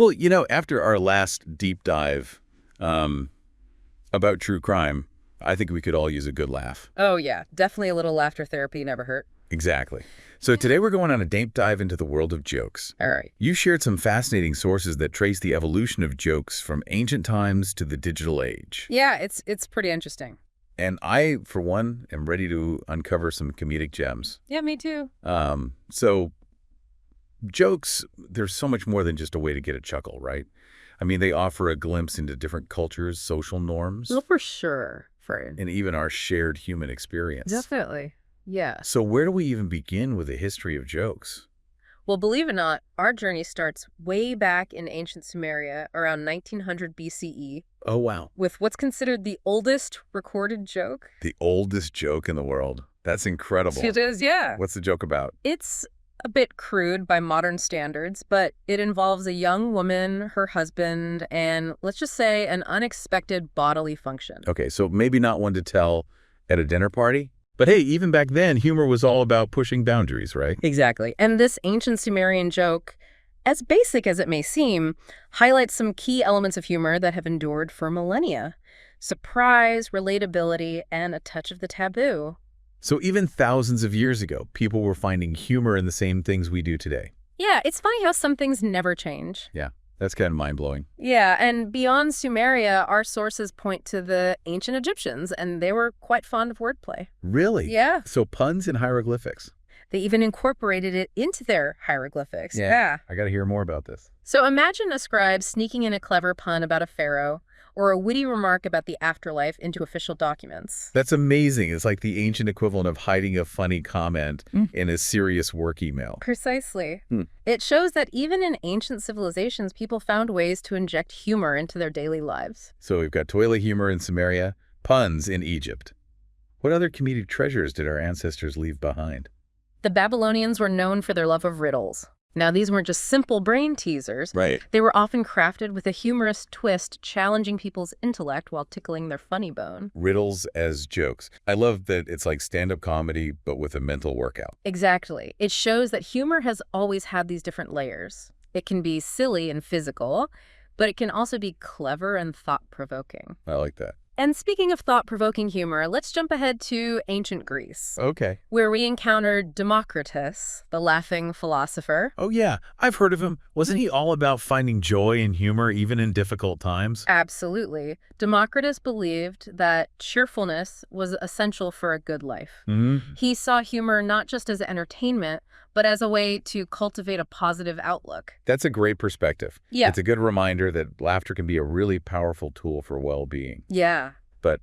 Well, after our last deep dive about true crime, I think we could all use a good laugh. Oh, yeah. Definitely a little laughter therapy never hurt. Exactly. So today we're going on a deep dive into the world of jokes. All right. You shared some fascinating sources that trace the evolution of jokes from ancient times to the digital age. Yeah, it's pretty interesting. And I, for one, am ready to uncover some comedic gems. Yeah, me too. So jokes, there's so much more than just a way to get a chuckle, right? I mean, they offer a glimpse into different cultures, social norms, Well, for sure, Fred. and even our shared human experience. Definitely. Yeah. So where do we even begin with the history of jokes? Well, believe it or not, our journey starts way back in ancient Sumeria around 1900 BCE Oh, wow. with what's considered the oldest recorded joke. The oldest joke in the world. That's incredible. It is, yeah. What's the joke about? It's a bit crude by modern standards, but it involves a young woman, her husband, and let's just say an unexpected bodily function. Okay, so maybe not one to tell at a dinner party? But hey, even back then, humor was all about pushing boundaries, right? Exactly. And this ancient Sumerian joke, as basic as it may seem, highlights some key elements of humor that have endured for millennia. Surprise, relatability, and a touch of the taboo. So even thousands of years ago, people were finding humor in the same things we do today. Yeah, it's funny how some things never change. Yeah, that's kind of mind-blowing. Yeah, and beyond Sumeria, our sources point to the ancient Egyptians, and they were quite fond of wordplay. Really? Yeah. So puns and hieroglyphics. They even incorporated it into their hieroglyphics. I got to hear more about this. So imagine a scribe sneaking in a clever pun about a pharaoh or a witty remark about the afterlife into official documents. That's amazing. It's like the ancient equivalent of hiding a funny comment in a serious work email. Precisely. It shows that even in ancient civilizations, people found ways to inject humor into their daily lives. So we've got toilet humor in Sumeria, puns in Egypt. What other comedic treasures did our ancestors leave behind? The Babylonians were known for their love of riddles. Now, these weren't just simple brain teasers. Right. They were often crafted with a humorous twist, challenging people's intellect while tickling their funny bone. Riddles as jokes. I love that it's like stand-up comedy, but with a mental workout. Exactly. It shows that humor has always had these different layers. It can be silly and physical, but it can also be clever and thought-provoking. I like that. And speaking of thought-provoking humor, let's jump ahead to ancient Greece, Okay. where we encountered Democritus, the laughing philosopher. Oh, yeah. I've heard of him. Wasn't he all about finding joy and humor even in difficult times? Absolutely. Democritus believed that cheerfulness was essential for a good life. He saw humor not just as entertainment, but as a way to cultivate a positive outlook. That's a great perspective. Yeah. It's a good reminder that laughter can be a really powerful tool for well-being. Yeah. But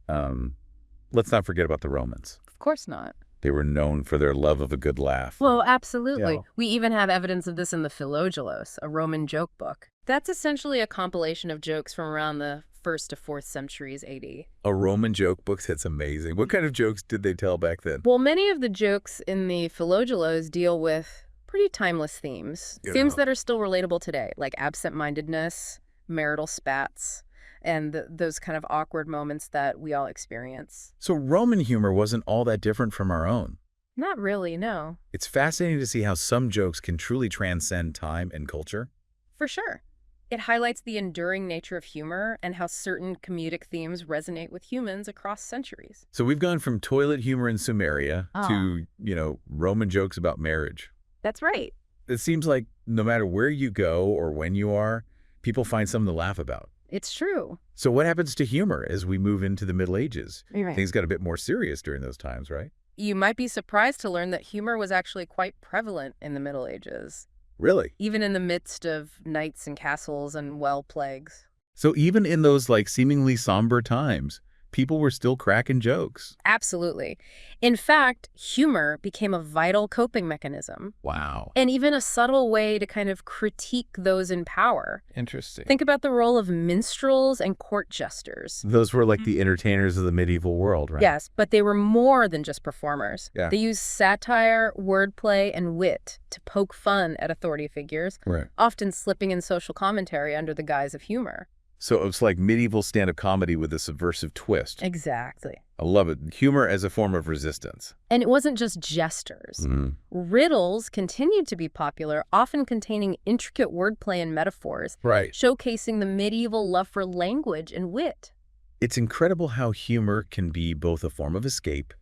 let's not forget about the Romans. Of course not. They were known for their love of a good laugh. Well, absolutely. Yeah. We even have evidence of this in the Philogulus, a Roman joke book. That's essentially a compilation of jokes from around the 1st to 4th centuries AD. A Roman joke book? That's amazing. What kind of jokes did they tell back then? Well, many of the jokes in the Philogulus deal with pretty timeless themes. Themes that are still relatable today, like absent-mindedness, marital spats, and those kind of awkward moments that we all experience. So Roman humor wasn't all that different from our own. Not really, no. It's fascinating to see how some jokes can truly transcend time and culture. For sure. It highlights the enduring nature of humor and how certain comedic themes resonate with humans across centuries. So we've gone from toilet humor in Sumeria to, Roman jokes about marriage. That's right. It seems like no matter where you go or when you are, people find something to laugh about. It's true. So what happens to humor as we move into the Middle Ages? Right. Things got a bit more serious during those times, right? You might be surprised to learn that humor was actually quite prevalent in the Middle Ages, Really? even in the midst of knights and castles and well plagues. So even in those seemingly somber times, people were still cracking jokes. Absolutely. In fact, humor became a vital coping mechanism Wow. and even a subtle way to kind of critique those in power. Interesting. Think about the role of minstrels and court jesters. Those were like the entertainers of the medieval world, right? Yes, but they were more than just performers. Yeah. They used satire, wordplay, and wit to poke fun at authority figures, Right. often slipping in social commentary under the guise of humor. So it's like medieval stand-up comedy with a subversive twist. Exactly. I love it. Humor as a form of resistance. And it wasn't just gestures. Riddles continued to be popular, often containing intricate wordplay and metaphors, Right. showcasing the medieval love for language and wit. It's incredible how humor can be both a form of escape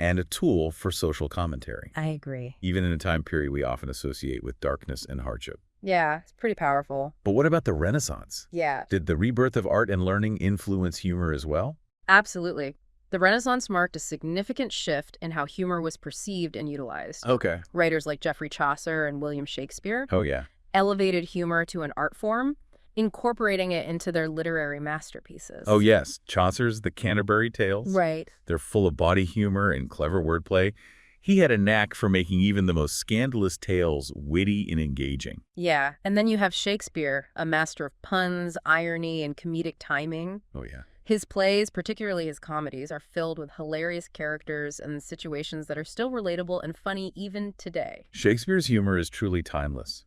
and a tool for social commentary, I agree. even in a time period we often associate with darkness and hardship. Yeah, it's pretty powerful. But what about the Renaissance? Yeah, Did the rebirth of art and learning influence humor as well? absolutely. The Renaissance marked a significant shift in how humor was perceived and utilized. Okay. Writers like Geoffrey Chaucer and William Shakespeare Oh, yeah. elevated humor to an art form, incorporating it into their literary masterpieces. Oh, yes. Chaucer's The Canterbury Tales. Right. They're full of body humor and clever wordplay. He had a knack for making even the most scandalous tales witty and engaging. Yeah, and then you have Shakespeare, a master of puns, irony, and comedic timing. Oh, yeah. His plays, particularly his comedies, are filled with hilarious characters and situations that are still relatable and funny even today. Shakespeare's humor is truly timeless.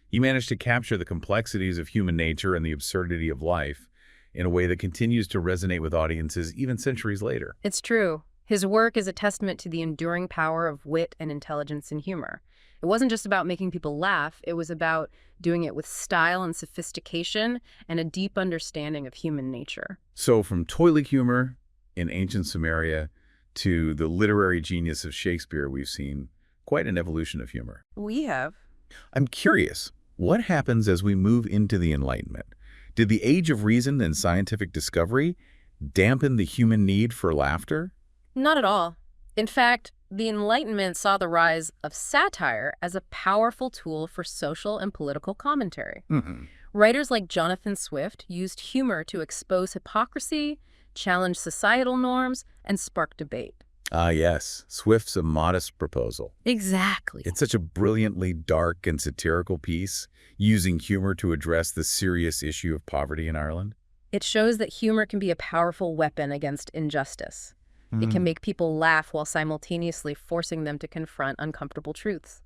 He managed to capture the complexities of human nature and the absurdity of life in a way that continues to resonate with audiences even centuries later. It's true. His work is a testament to the enduring power of wit and intelligence in humor. It wasn't just about making people laugh, it was about doing it with style and sophistication and a deep understanding of human nature. So from toilet humor in ancient Sumeria to the literary genius of Shakespeare, we've seen quite an evolution of humor. We have. I'm curious, what happens as we move into the Enlightenment? Did the age of reason and scientific discovery dampen the human need for laughter? Not at all. In fact, the Enlightenment saw the rise of satire as a powerful tool for social and political commentary. Writers like Jonathan Swift used humor to expose hypocrisy, challenge societal norms, and spark debate. Ah, yes. Swift's A Modest Proposal. Exactly. It's such a brilliantly dark and satirical piece, using humor to address the serious issue of poverty in Ireland. It shows that humor can be a powerful weapon against injustice. It can make people laugh while simultaneously forcing them to confront uncomfortable truths.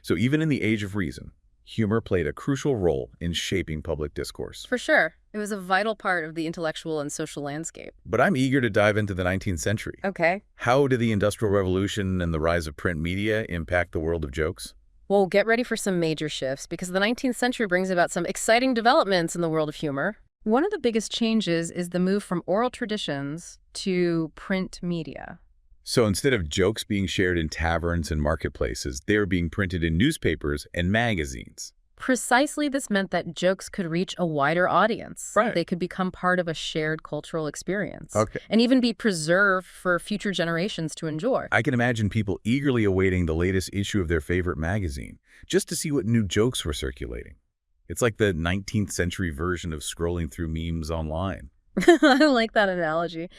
So even in the age of reason, humor played a crucial role in shaping public discourse. For sure. It was a vital part of the intellectual and social landscape. But I'm eager to dive into the 19th century. Okay. How did the Industrial Revolution and the rise of print media impact the world of jokes? Well, get ready for some major shifts because the 19th century brings about some exciting developments in the world of humor. One of the biggest changes is the move from oral traditions to print media. So instead of jokes being shared in taverns and marketplaces, they were being printed in newspapers and magazines. Precisely, this meant that jokes could reach a wider audience. Right. They could become part of a shared cultural experience. Okay. And even be preserved for future generations to enjoy. I can imagine people eagerly awaiting the latest issue of their favorite magazine, just to see what new jokes were circulating. It's like the 19th century version of scrolling through memes online. I like that analogy.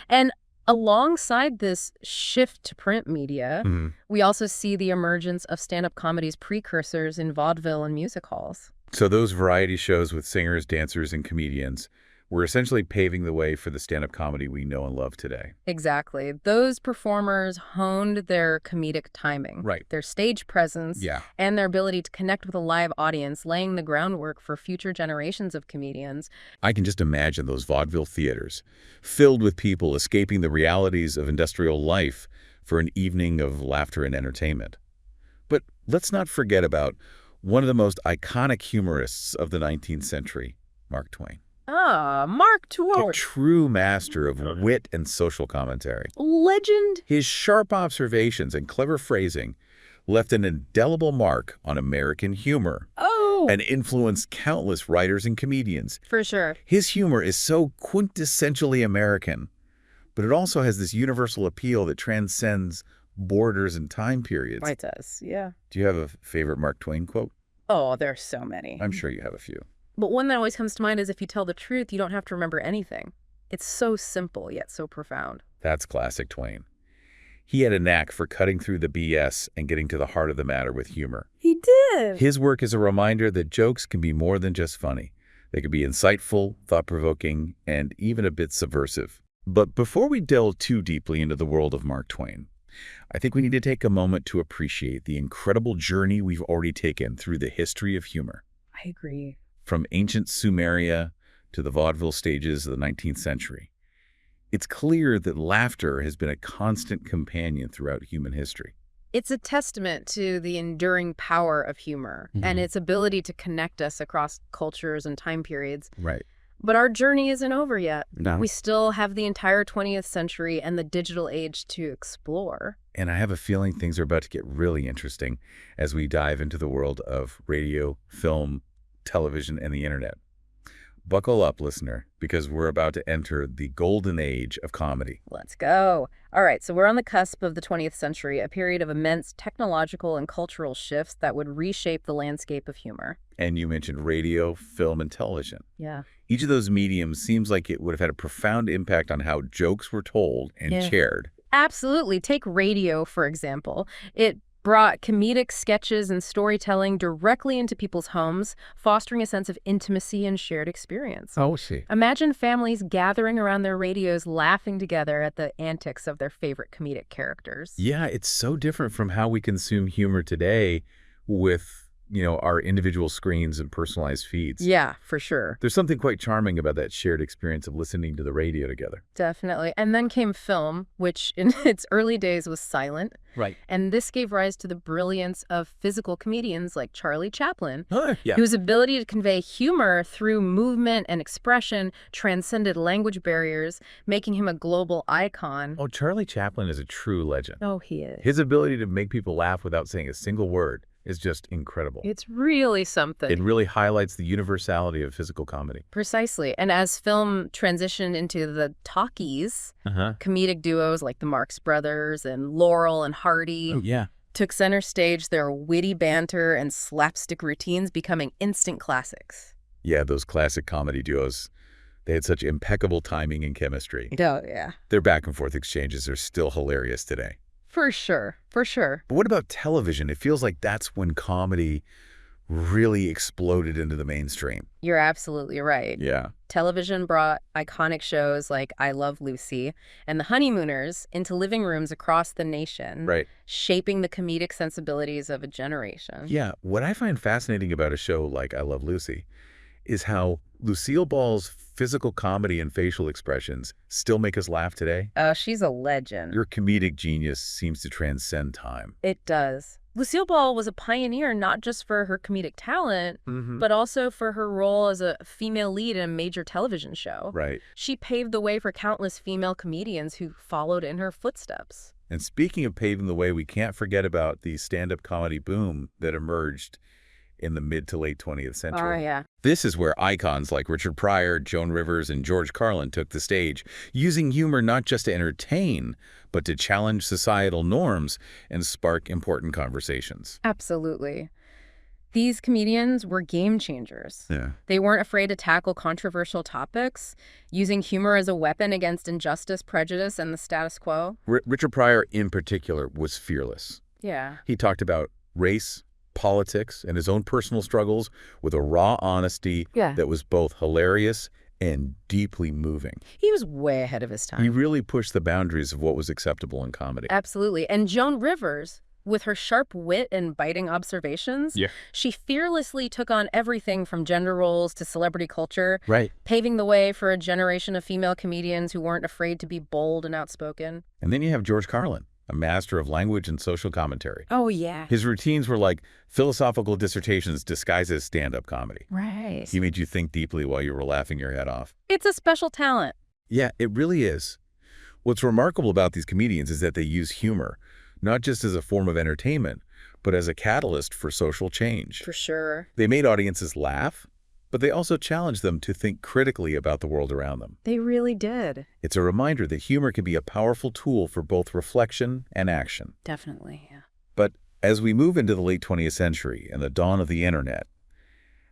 And alongside this shift to print media, we also see the emergence of stand-up comedy's precursors in vaudeville and music halls. So those variety shows with singers, dancers, and comedians were essentially paving the way for the stand-up comedy we know and love today. Exactly. Those performers honed their comedic timing, Right. their stage presence, Yeah. and their ability to connect with a live audience, laying the groundwork for future generations of comedians. I can just imagine those vaudeville theaters filled with people escaping the realities of industrial life for an evening of laughter and entertainment. But let's not forget about one of the most iconic humorists of the 19th century, Mark Twain. Ah, Mark A Twain. true master of wit and social commentary. Legend. His sharp observations and clever phrasing left an indelible mark on American humor Oh, and influenced countless writers and comedians. for sure. His humor is so quintessentially American, but it also has this universal appeal that transcends borders and time periods. It does, yeah. Do you have a favorite Mark Twain quote? Oh, there's so many. I'm sure you have a few. But one that always comes to mind is if you tell the truth, you don't have to remember anything. It's so simple, yet so profound. That's classic Twain. He had a knack for cutting through the BS and getting to the heart of the matter with humor. He did. His work is a reminder that jokes can be more than just funny. They can be insightful, thought-provoking, and even a bit subversive. But before we delve too deeply into the world of Mark Twain, I think we need to take a moment to appreciate the incredible journey we've already taken through the history of humor. I agree. From ancient Sumeria to the vaudeville stages of the 19th century. It's clear that laughter has been a constant companion throughout human history. It's a testament to the enduring power of humor and its ability to connect us across cultures and time periods. Right. But our journey isn't over yet. No. We still have the entire 20th century and the digital age to explore. And I have a feeling things are about to get really interesting as we dive into the world of radio, film, television, and the internet. Buckle up, listener, because we're about to enter the golden age of comedy. Let's go. All right, so we're on the cusp of the 20th century, a period of immense technological and cultural shifts that would reshape the landscape of humor. And you mentioned radio, film, and television. Yeah. Each of those mediums seems like it would have had a profound impact on how jokes were told and shared. Absolutely. Take radio, for example. It brought comedic sketches and storytelling directly into people's homes, fostering a sense of intimacy and shared experience. Oh, see. Imagine families gathering around their radios, laughing together at the antics of their favorite comedic characters. Yeah, it's so different from how we consume humor today with, our individual screens and personalized feeds. Yeah, for sure. There's something quite charming about that shared experience of listening to the radio together. Definitely. And then came film, which in its early days was silent. Right. And this gave rise to the brilliance of physical comedians like Charlie Chaplin, Yeah. whose ability to convey humor through movement and expression transcended language barriers, making him a global icon. Oh, Charlie Chaplin is a true legend. Oh, he is. His ability to make people laugh without saying a single word is just incredible. It's really something. It really highlights the universality of physical comedy. Precisely. And as film transitioned into the talkies, comedic duos like the Marx Brothers and Laurel and Hardy took center stage, their witty banter and slapstick routines becoming instant classics. Yeah, those classic comedy duos, they had such impeccable timing and chemistry. Oh, yeah. Their back and forth exchanges are still hilarious today. For sure. For sure. But what about television? It feels like that's when comedy really exploded into the mainstream. You're absolutely right. Yeah. Television brought iconic shows like I Love Lucy and The Honeymooners into living rooms across the nation, Right. shaping the comedic sensibilities of a generation. Yeah. What I find fascinating about a show like I Love Lucy is how Lucille Ball's physical comedy and facial expressions still make us laugh today. Oh, she's a legend. Your comedic genius seems to transcend time. It does. Lucille Ball was a pioneer not just for her comedic talent, but also for her role as a female lead in a major television show. Right. She paved the way for countless female comedians who followed in her footsteps. And speaking of paving the way, we can't forget about the stand-up comedy boom that emerged in the mid to late 20th century. Oh, yeah. This is where icons like Richard Pryor, Joan Rivers, and George Carlin took the stage, using humor not just to entertain, but to challenge societal norms and spark important conversations. Absolutely. These comedians were game changers. Yeah. They weren't afraid to tackle controversial topics, using humor as a weapon against injustice, prejudice, and the status quo. Richard Pryor, in particular, was fearless. Yeah. He talked about race, politics, and his own personal struggles with a raw honesty that was both hilarious and deeply moving. He was way ahead of his time. He really pushed the boundaries of what was acceptable in comedy. Absolutely. And Joan Rivers, with her sharp wit and biting observations, she fearlessly took on everything from gender roles to celebrity culture, paving the way for a generation of female comedians who weren't afraid to be bold and outspoken. And then you have George Carlin, a master of language and social commentary. Oh, yeah. His routines were like philosophical dissertations disguised as stand-up comedy. Right. He made you think deeply while you were laughing your head off. It's a special talent. Yeah, it really is. What's remarkable about these comedians is that they use humor, not just as a form of entertainment, but as a catalyst for social change. For sure. They made audiences laugh, but they also challenged them to think critically about the world around them. They really did. It's a reminder that humor can be a powerful tool for both reflection and action. Definitely, yeah. But as we move into the late 20th century and the dawn of the internet,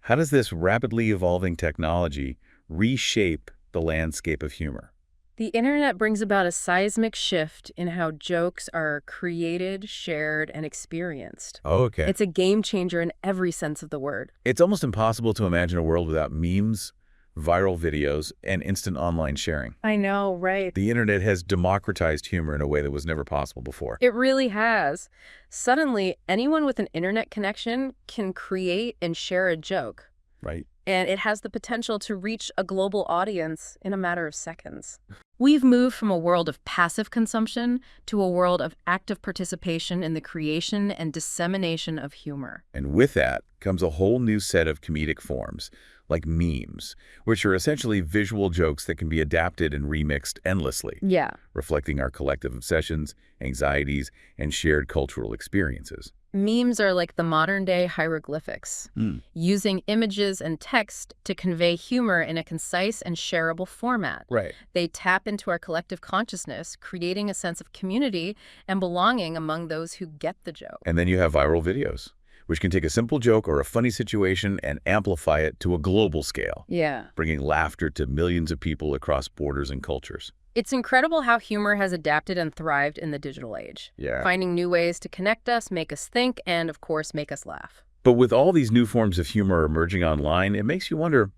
how does this rapidly evolving technology reshape the landscape of humor? The internet brings about a seismic shift in how jokes are created, shared, and experienced. Oh, okay. It's a game changer in every sense of the word. It's almost impossible to imagine a world without memes, viral videos, and instant online sharing. I know, right? The internet has democratized humor in a way that was never possible before. It really has. Suddenly, anyone with an internet connection can create and share a joke. Right. and it has the potential to reach a global audience in a matter of seconds. We've moved from a world of passive consumption to a world of active participation in the creation and dissemination of humor. And with that comes a whole new set of comedic forms, like memes, which are essentially visual jokes that can be adapted and remixed endlessly, Yeah. reflecting our collective obsessions, anxieties, and shared cultural experiences. Memes are like the modern-day hieroglyphics, using images and text to convey humor in a concise and shareable format. Right. They tap into our collective consciousness, creating a sense of community and belonging among those who get the joke. And then you have viral videos, which can take a simple joke or a funny situation and amplify it to a global scale, Yeah. bringing laughter to millions of people across borders and cultures. It's incredible how humor has adapted and thrived in the digital age, Yeah. finding new ways to connect us, make us think, and, of course, make us laugh. But with all these new forms of humor emerging online, it makes you wonder,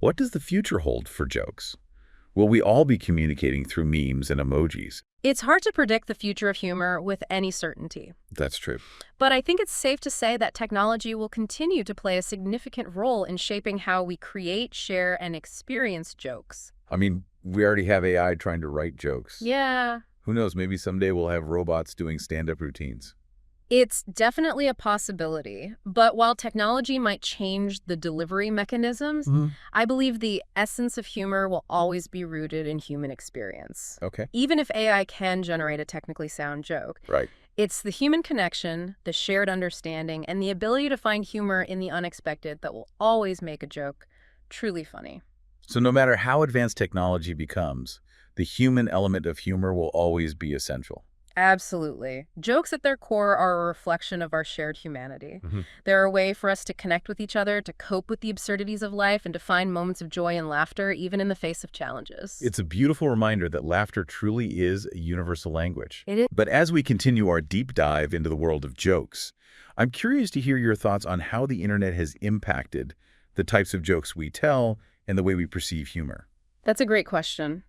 what does the future hold for jokes? Will we all be communicating through memes and emojis? It's hard to predict the future of humor with any certainty. That's true. But I think it's safe to say that technology will continue to play a significant role in shaping how we create, share, and experience jokes. I mean, we already have AI trying to write jokes. Yeah. Who knows, maybe someday we'll have robots doing stand-up routines. It's definitely a possibility, but while technology might change the delivery mechanisms, I believe the essence of humor will always be rooted in human experience. Okay. Even if AI can generate a technically sound joke, Right. it's the human connection, the shared understanding, and the ability to find humor in the unexpected that will always make a joke truly funny. So no matter how advanced technology becomes, the human element of humor will always be essential. Absolutely. Jokes at their core are a reflection of our shared humanity. Mhm. They're a way for us to connect with each other, to cope with the absurdities of life, and to find moments of joy and laughter, even in the face of challenges. It's a beautiful reminder that laughter truly is a universal language. It is. But as we continue our deep dive into the world of jokes, I'm curious to hear your thoughts on how the internet has impacted the types of jokes we tell and the way we perceive humor. That's a great question.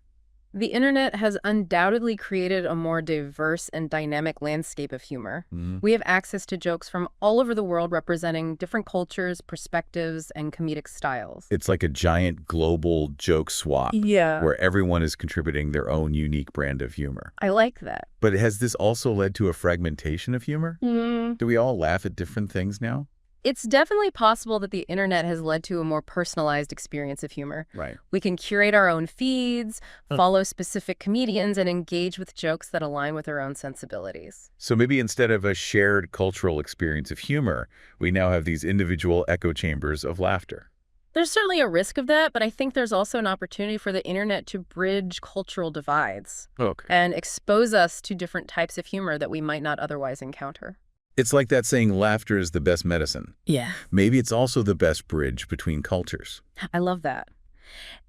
The internet has undoubtedly created a more diverse and dynamic landscape of humor. We have access to jokes from all over the world representing different cultures, perspectives, and comedic styles. It's like a giant global joke swap Yeah. where everyone is contributing their own unique brand of humor. I like that. But has this also led to a fragmentation of humor? Mm. Do we all laugh at different things now? It's definitely possible that the internet has led to a more personalized experience of humor. Right. We can curate our own feeds, follow specific comedians, and engage with jokes that align with our own sensibilities. So maybe instead of a shared cultural experience of humor, we now have these individual echo chambers of laughter. There's certainly a risk of that, but I think there's also an opportunity for the internet to bridge cultural divides Okay. and expose us to different types of humor that we might not otherwise encounter. It's like that saying, laughter is the best medicine. Yeah. Maybe it's also the best bridge between cultures. I love that.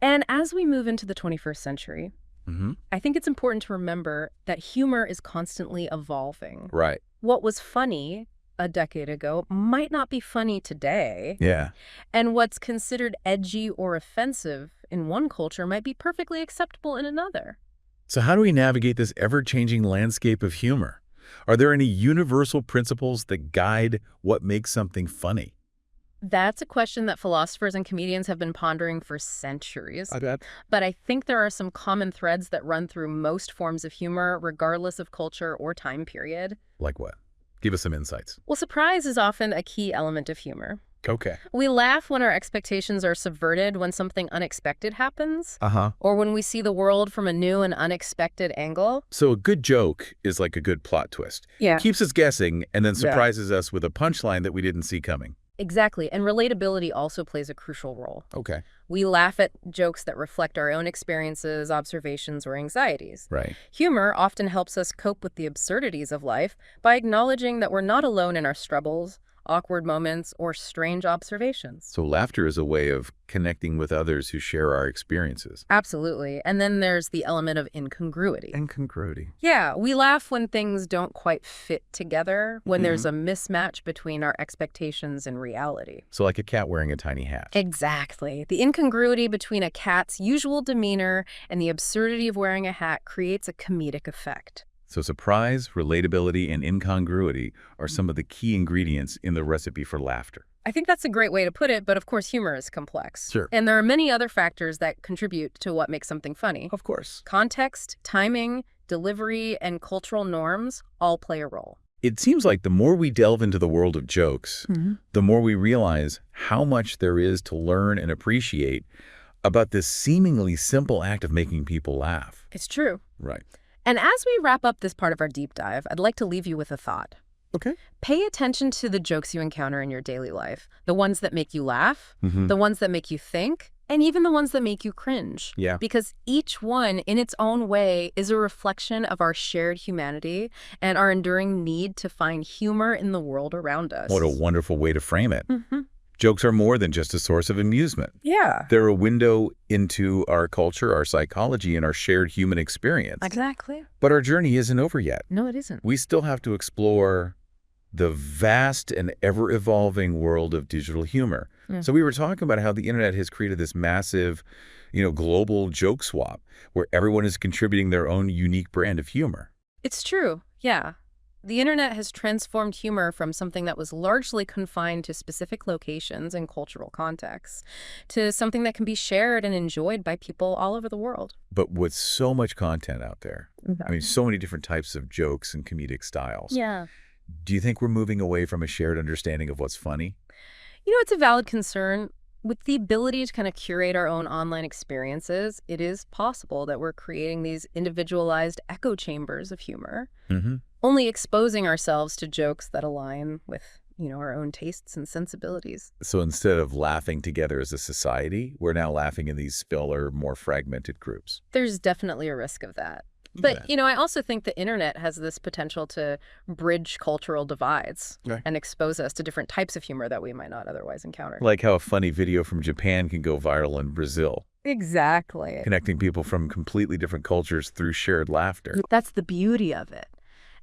And as we move into the 21st century, I think it's important to remember that humor is constantly evolving. Right. What was funny a decade ago might not be funny today. Yeah. And what's considered edgy or offensive in one culture might be perfectly acceptable in another. So how do we navigate this ever-changing landscape of humor? Are there any universal principles that guide what makes something funny? That's a question that philosophers and comedians have been pondering for centuries. I bet. But I think there are some common threads that run through most forms of humor, regardless of culture or time period. Like what? Give us some insights. Well, surprise is often a key element of humor. Okay. We laugh when our expectations are subverted, when something unexpected happens, or when we see the world from a new and unexpected angle. So a good joke is like a good plot twist. Yeah. Keeps us guessing and then surprises us with a punchline that we didn't see coming. Exactly. And relatability also plays a crucial role. Okay. We laugh at jokes that reflect our own experiences, observations, or anxieties. Right. Humor often helps us cope with the absurdities of life by acknowledging that we're not alone in our struggles, awkward moments, or strange observations. So laughter is a way of connecting with others who share our experiences. Absolutely. And then there's the element of incongruity. Incongruity. Yeah, we laugh when things don't quite fit together, when there's a mismatch between our expectations and reality. So like a cat wearing a tiny hat. Exactly. The incongruity between a cat's usual demeanor and the absurdity of wearing a hat creates a comedic effect. So surprise, relatability, and incongruity are some of the key ingredients in the recipe for laughter. I think that's a great way to put it, but of course humor is complex. Sure. And there are many other factors that contribute to what makes something funny. Of course. Context, timing, delivery, and cultural norms all play a role. It seems like the more we delve into the world of jokes, the more we realize how much there is to learn and appreciate about this seemingly simple act of making people laugh. It's true. Right. And as we wrap up this part of our deep dive, I'd like to leave you with a thought. Okay. Pay attention to the jokes you encounter in your daily life. The ones that make you laugh, the ones that make you think, and even the ones that make you cringe. Yeah. Because each one, in its own way, is a reflection of our shared humanity and our enduring need to find humor in the world around us. What a wonderful way to frame it. Jokes are more than just a source of amusement. Yeah. They're a window into our culture, our psychology, and our shared human experience. Exactly. But our journey isn't over yet. No, it isn't. We still have to explore the vast and ever-evolving world of digital humor. So we were talking about how the internet has created this massive, global joke swap where everyone is contributing their own unique brand of humor. It's true, yeah. The internet has transformed humor from something that was largely confined to specific locations and cultural contexts to something that can be shared and enjoyed by people all over the world. But with so much content out there, I mean, so many different types of jokes and comedic styles. Yeah. Do you think we're moving away from a shared understanding of what's funny? It's a valid concern. With the ability to kind of curate our own online experiences, it is possible that we're creating these individualized echo chambers of humor, only exposing ourselves to jokes that align with, our own tastes and sensibilities. So instead of laughing together as a society, we're now laughing in these smaller, more fragmented groups. There's definitely a risk of that. But, I also think the internet has this potential to bridge cultural divides and expose us to different types of humor that we might not otherwise encounter. Like how a funny video from Japan can go viral in Brazil. Exactly. Connecting people from completely different cultures through shared laughter. That's the beauty of it.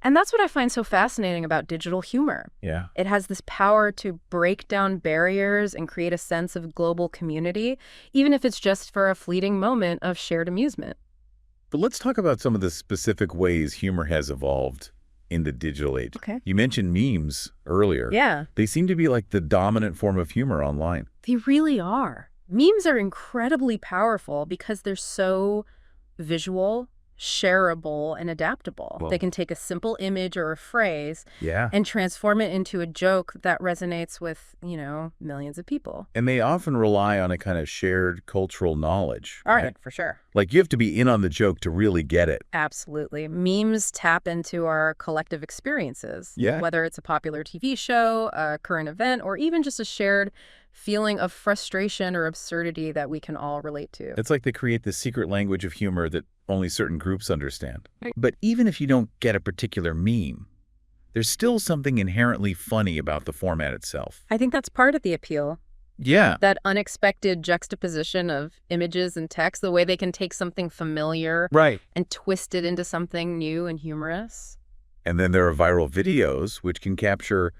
And that's what I find so fascinating about digital humor. Yeah. It has this power to break down barriers and create a sense of global community, even if it's just for a fleeting moment of shared amusement. But let's talk about some of the specific ways humor has evolved in the digital age. Okay. You mentioned memes earlier. Yeah. They seem to be like the dominant form of humor online. They really are. Memes are incredibly powerful because they're so visual, shareable, and adaptable. Well, they can take a simple image or a phrase yeah. and transform it into a joke that resonates with, millions of people. And they often rely on a kind of shared cultural knowledge. All right, for sure. Like you have to be in on the joke to really get it. Absolutely. Memes tap into our collective experiences. Yeah. Whether it's a popular TV show, a current event, or even just a shared feeling of frustration or absurdity that we can all relate to. It's like they create this secret language of humor that only certain groups understand. But even if you don't get a particular meme, there's still something inherently funny about the format itself. I think that's part of the appeal. Yeah. That unexpected juxtaposition of images and text, the way they can take something familiar and twist it into something new and humorous. And then there are viral videos, which can capture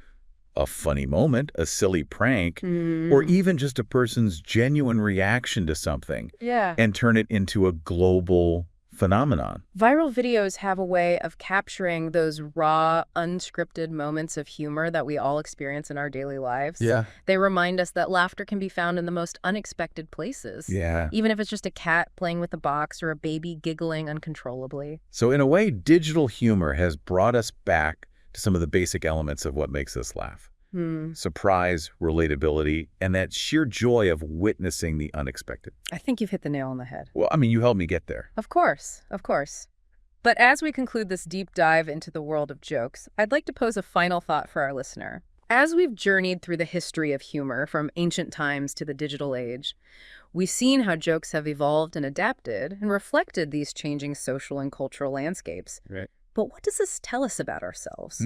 a funny moment, a silly prank, or even just a person's genuine reaction to something and turn it into a global phenomenon. Viral videos have a way of capturing those raw, unscripted moments of humor that we all experience in our daily lives. Yeah. They remind us that laughter can be found in the most unexpected places. Yeah. Even if it's just a cat playing with a box or a baby giggling uncontrollably. So in a way, digital humor has brought us back to some of the basic elements of what makes us laugh. Surprise, relatability, and that sheer joy of witnessing the unexpected. I think you've hit the nail on the head. Well, I mean, you helped me get there. Of course, of course. But as we conclude this deep dive into the world of jokes, I'd like to pose a final thought for our listener. As we've journeyed through the history of humor from ancient times to the digital age, we've seen how jokes have evolved and adapted and reflected these changing social and cultural landscapes. Right. But what does this tell us about ourselves?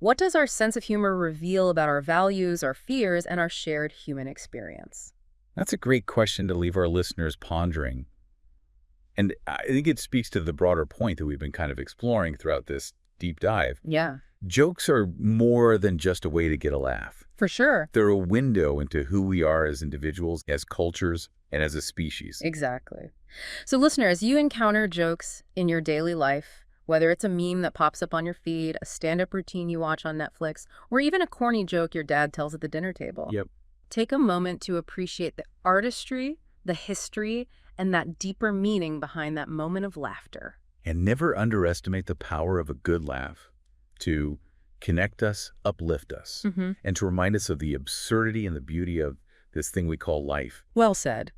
What does our sense of humor reveal about our values, our fears, and our shared human experience? That's a great question to leave our listeners pondering. And I think it speaks to the broader point that we've been kind of exploring throughout this deep dive. Yeah. Jokes are more than just a way to get a laugh. For sure. They're a window into who we are as individuals, as cultures, and as a species. Exactly. So listener, as you encounter jokes in your daily life, Whether it's a meme that pops up on your feed, a stand-up routine you watch on Netflix, or even a corny joke your dad tells at the dinner table. Yep. Take a moment to appreciate the artistry, the history, and that deeper meaning behind that moment of laughter. And never underestimate the power of a good laugh to connect us, uplift us, and to remind us of the absurdity and the beauty of this thing we call life. Well said.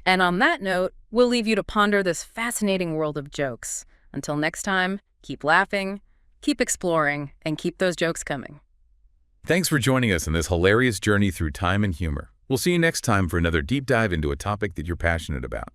And on that note, we'll leave you to ponder this fascinating world of jokes. Until next time, keep laughing, keep exploring, and keep those jokes coming. Thanks for joining us in this hilarious journey through time and humor. We'll see you next time for another deep dive into a topic that you're passionate about.